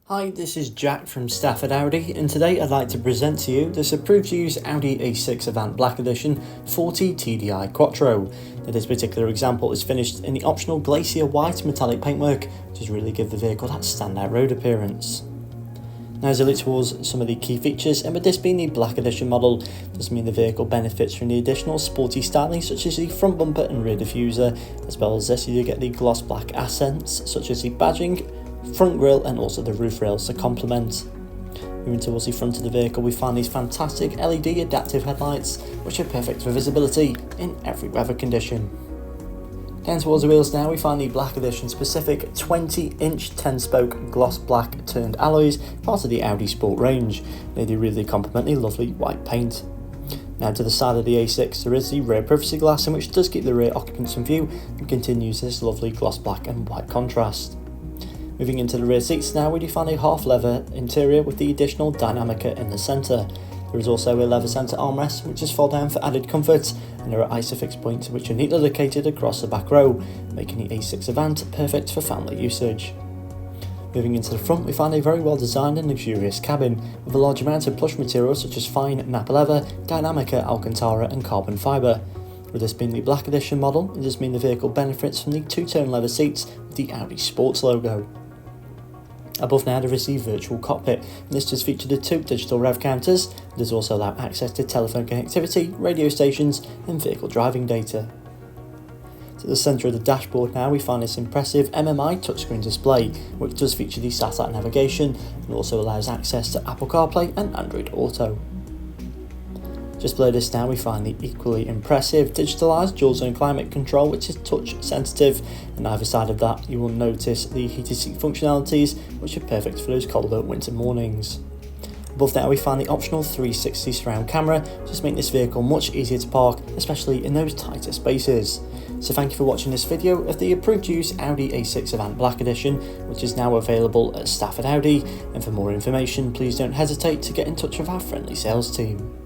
Hi, this is Jack from Stafford Audi, and today I'd like to present to you this approved to use Audi A6 Avant Black Edition 40 TDI Quattro. Now, this particular example is finished in the optional Glacier white metallic paintwork, which does really give the vehicle that standout road appearance. Now, as I look towards some of the key features, and with this being the Black Edition model, does mean the vehicle benefits from the additional sporty styling such as the front bumper and rear diffuser. As well as this, you do get the gloss black accents such as the badging, front grille and also the roof rails to complement. Moving towards the front of the vehicle, we find these fantastic LED adaptive headlights which are perfect for visibility in every weather condition. Down towards the wheels now, we find the Black Edition specific 20-inch 10-spoke gloss black turned alloys, part of the Audi Sport range. They do really complement the lovely white paint. Now to the side of the A6 there is the rear privacy glass, in which does keep the rear occupants in view and continues this lovely gloss black and white contrast. Moving into the rear seats now, we do find a half leather interior with the additional Dynamica in the centre. There is also a leather centre armrest which is fold down for added comfort, and there are Isofix points which are neatly located across the back row, making the A6 Avant perfect for family usage. Moving into the front, we find a very well designed and luxurious cabin with a large amount of plush materials such as fine Napa leather, Dynamica, Alcantara and carbon fibre. With this being the Black Edition model, it does mean the vehicle benefits from the two-tone leather seats with the Audi Sports logo. Above now there is the virtual cockpit, and this does feature the two digital rev counters. It does also allow access to telephone connectivity, radio stations and vehicle driving data. To the centre of the dashboard now, we find this impressive MMI touchscreen display, which does feature the satellite navigation and also allows access to Apple CarPlay and Android Auto. Just below this now, we find the equally impressive digitalised dual zone climate control, which is touch sensitive, and either side of that you will notice the heated seat functionalities, which are perfect for those colder winter mornings. Above that we find the optional 360 surround camera, which makes this vehicle much easier to park, especially in those tighter spaces. So thank you for watching this video of the approved use Audi A6 Avant Black Edition, which is now available at Stafford Audi, and for more information please don't hesitate to get in touch with our friendly sales team.